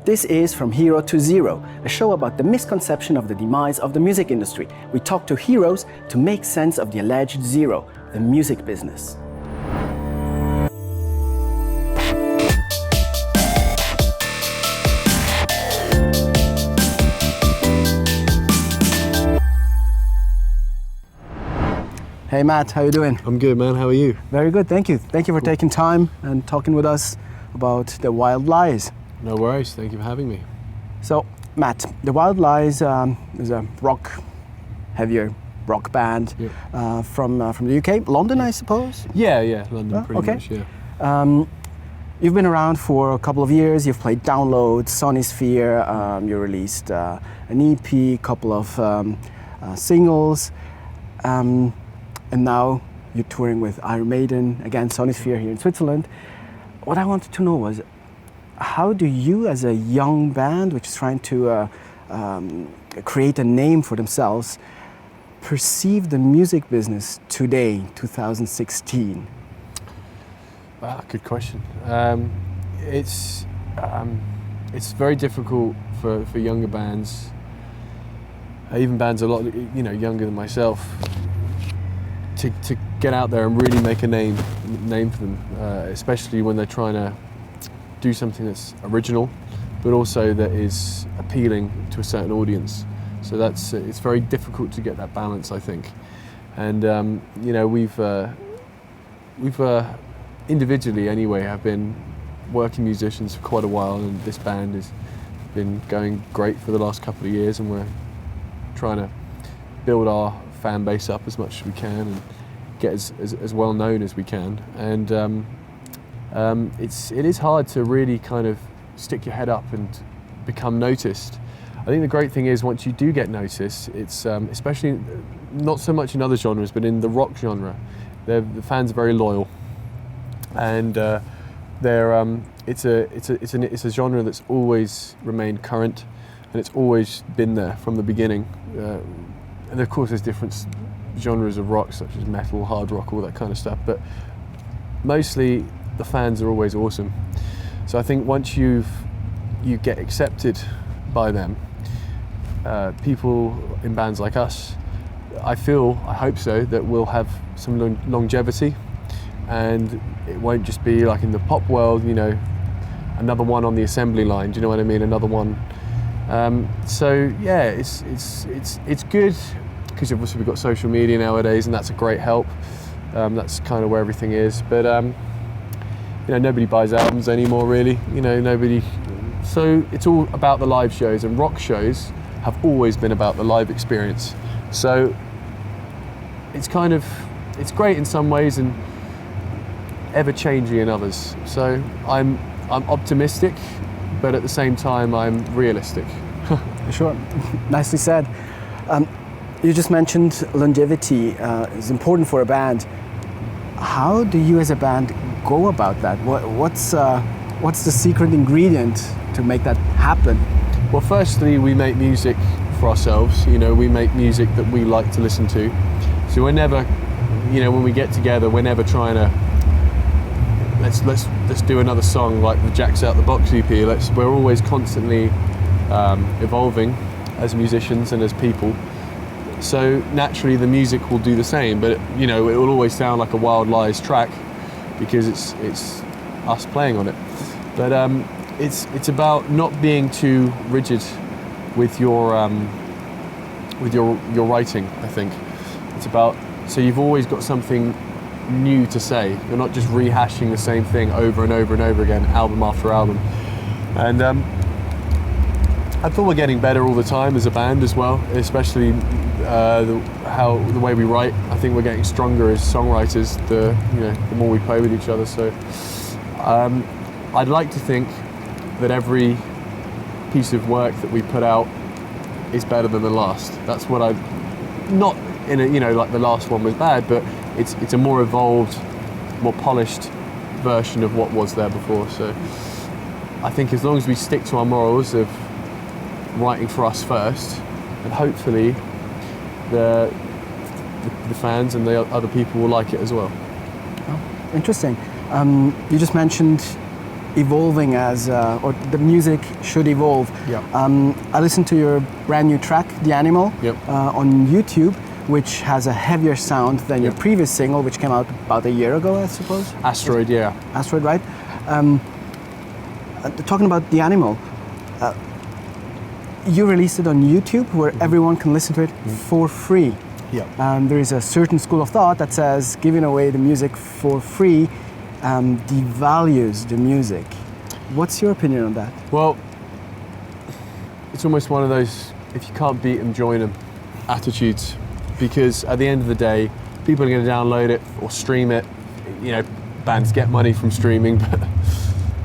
This is From Hero to Zero, a show about the misconception of the demise of the music industry. We talk to heroes to make sense of the alleged zero, the music business. Hey Matt, how you doing? I'm good, man. How are you? Very good, thank you. Thank you for taking time and talking with us about the Wild Lies. No worries. Thank you for having me. So, Matt, the Wild Lies is a heavier rock band from the UK, London, I suppose. Yeah, London, pretty much. Yeah. You've been around for a couple of years. You've played Download, Sonisphere. You released an EP, couple of singles. And now you're touring with Iron Maiden, again, Sonisphere here in Switzerland. What I wanted to know was, how do you, as a young band which is trying to create a name for themselves, perceive the music business today, 2016? Good question. It's very difficult for younger bands, even bands a lot younger than myself, to get out there and really make a name for them, especially when they're trying to do something that's original, but also that is appealing to a certain audience. So it's very difficult to get that balance, I think. And we've individually anyway have been working musicians for quite a while, and this band has been going great for the last couple of years, and we're trying to build our fan base up as much as we can and get as well known as we can. And it is hard to really kind of stick your head up and become noticed. I think the great thing is, once you do get noticed, it's especially not so much in other genres, but in the rock genre, the fans are very loyal, and it's a genre that's always remained current, and it's always been there from the beginning. And of course, there's different genres of rock, such as metal, hard rock, all that kind of stuff. But mostly, the fans are always awesome. So I think once you get accepted by them, people in bands like us, I hope so, that we'll have some longevity, and it won't just be like in the pop world, another one on the assembly line. Do you know what I mean? Another one. So yeah, it's good, because obviously we've got social media nowadays, and that's a great help. That's kind of where everything is. But nobody buys albums anymore, really. Nobody. So it's all about the live shows, and rock shows have always been about the live experience. So it's great in some ways and ever changing in others. So I'm optimistic, but at the same time I'm realistic. Sure, nicely said. You just mentioned longevity is important for a band. How do you as a band go about that? What's the secret ingredient to make that happen? Well, firstly, we make music for ourselves. We make music that we like to listen to. So we're never, when we get together, we're never trying to let's do another song like the Jack's Out the Box EP. We're always constantly evolving as musicians and as people. So naturally the music will do the same, but it will always sound like a Wild Lies track because it's us playing on it. But it's about not being too rigid with your writing, I think. It's about, so you've always got something new to say. You're not just rehashing the same thing over and over and over again, album after album. And I feel we're getting better all the time as a band as well, especially the way we write. I think we're getting stronger as songwriters the more we play with each other. So I'd like to think that every piece of work that we put out is better than the last. That's what not in a, like the last one was bad, but it's a more evolved, more polished version of what was there before. So I think as long as we stick to our morals of writing for us first, and hopefully the fans and the other people will like it as well. Oh, interesting. You just mentioned evolving as, or the music should evolve. Yeah. I listened to your brand new track, The Animal, Yep. On YouTube, which has a heavier sound than your Yep. previous single, which came out about a year ago, I suppose. Asteroid, yeah. Asteroid, right? Talking about The Animal, you released it on YouTube where everyone can listen to it for free. Yeah. There is a certain school of thought that says giving away the music for free devalues the music. What's your opinion on that? Well, it's almost one of those, if you can't beat them, join them attitudes. Because at the end of the day, people are going to download it or stream it. You know, bands get money from streaming, but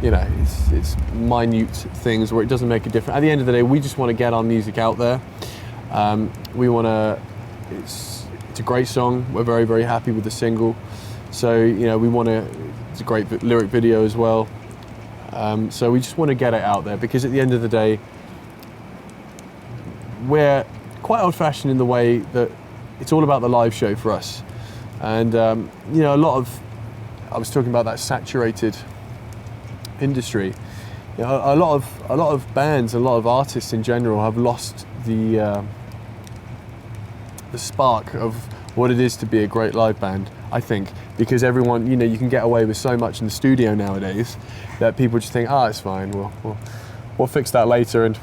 you know, it's minute things where it doesn't make a difference. At the end of the day, we just want to get our music out there. We want to. It's a great song. We're very, very happy with the single. So you know, we want to. It's a great lyric video as well. So we just want to get it out there because at the end of the day, we're quite old-fashioned in the way that it's all about the live show for us. And you know, I was talking about that saturated industry. You know, a lot of bands, a lot of artists in general have lost the spark of what it is to be a great live band, I think, because everyone, you know, you can get away with so much in the studio nowadays that people just think, it's fine, we'll fix that later, and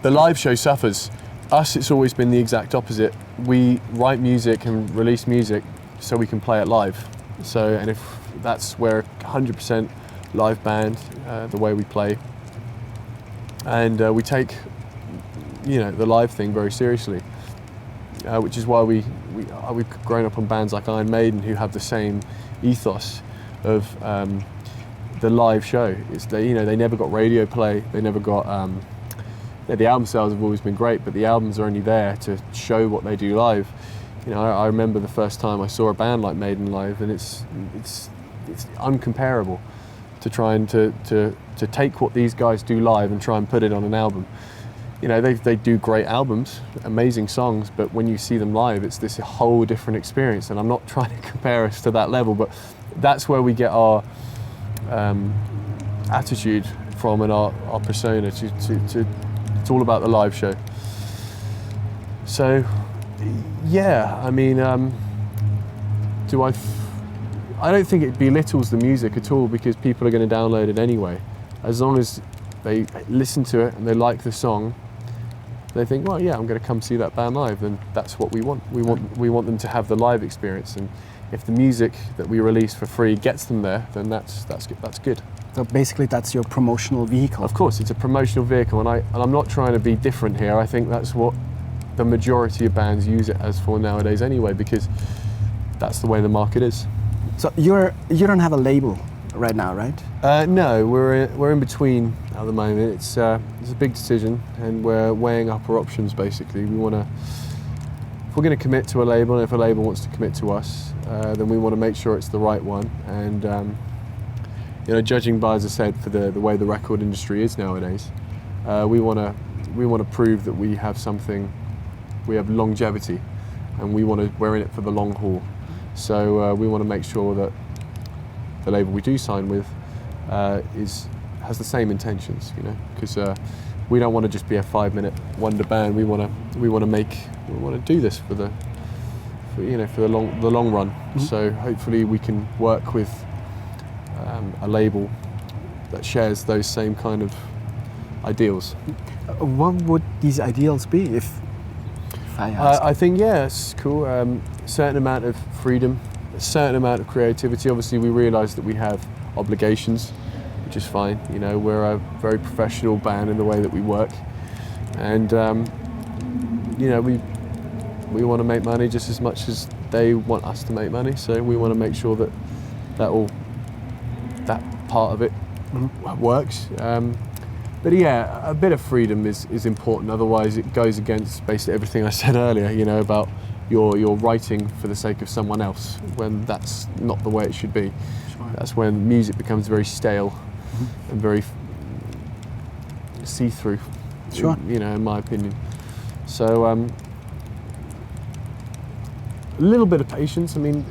the live show suffers. Us, it's always been the exact opposite. We write music and release music so we can play it live. So, and if that's where 100% live band, the way we play, and we take, you know, the live thing very seriously, which is why we've grown up on bands like Iron Maiden who have the same ethos of the live show. It's they never got radio play, they never got. The album sales have always been great, but the albums are only there to show what they do live. You know, I remember the first time I saw a band like Maiden live, and it's uncomparable to try and to take what these guys do live and try and put it on an album. You know, they do great albums, amazing songs, but when you see them live, it's this whole different experience. And I'm not trying to compare us to that level, but that's where we get our attitude from and our persona to it's all about the live show. So, yeah, I mean, I don't think it belittles the music at all because people are going to download it anyway. As long as they listen to it and they like the song, they think, well, yeah, I'm going to come see that band live, then that's what we want. We want them to have the live experience, and if the music that we release for free gets them there, then that's good. So basically that's your promotional vehicle. Of course, it's a promotional vehicle, and I'm not trying to be different here. I think that's what the majority of bands use it as for nowadays anyway, because that's the way the market is. So you don't have a label right now, right? No, we're in between at the moment. It's a big decision, and we're weighing up our options. Basically, if we're going to commit to a label, and if a label wants to commit to us, then we want to make sure it's the right one. And you know, judging by, as I said, for the way the record industry is nowadays, we want to prove that we have something, we have longevity, and we're in it for the long haul. So we want to make sure that the label we do sign with has the same intentions, you know, because we don't want to just be a 5-minute wonder band. We want to do this for the long run. Mm-hmm. So hopefully we can work with a label that shares those same kind of ideals. What would these ideals be, if I ask? I think, yeah, it's cool. Certain amount of freedom, a certain amount of creativity. Obviously, we realise that we have obligations, which is fine. You know, we're a very professional band in the way that we work, and you know, we want to make money just as much as they want us to make money. So we want to make sure that that part of it works. But yeah, a bit of freedom is important. Otherwise, it goes against basically everything I said earlier. You know, about you're writing for the sake of someone else, when that's not the way it should be. Sure. That's when music becomes very stale and very see-through. Sure. You know, in my opinion. So a little bit of patience. I mean,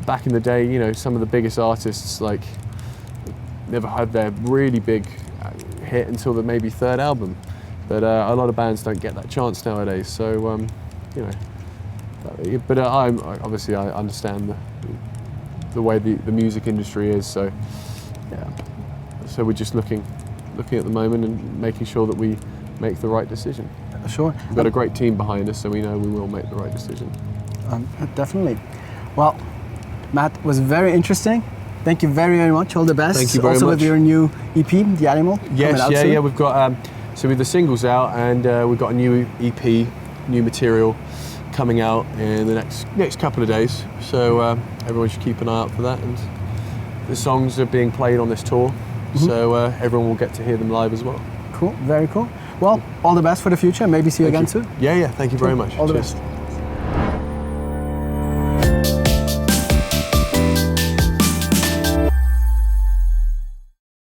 back in the day, you know, some of the biggest artists like never had their really big hit until the maybe third album. But a lot of bands don't get that chance nowadays. So you know, but I understand the way the music industry is. So yeah, so we're just looking at the moment and making sure that we make the right decision. Sure. We've got a great team behind us, so we know we will make the right decision. Definitely. Well, Matt, was very interesting. Thank you very, very much. All the best. Thank you very also much. with your new EP, The Animal. Yes, coming out soon. We've got so with the singles out, and we've got a new EP, new material coming out in the next couple of days. So everyone should keep an eye out for that. And the songs are being played on this tour, so everyone will get to hear them live as well. Cool. Very cool. Well, all the best for the future. Maybe see you again soon. Yeah. Thank you very much. All the Cheers. best.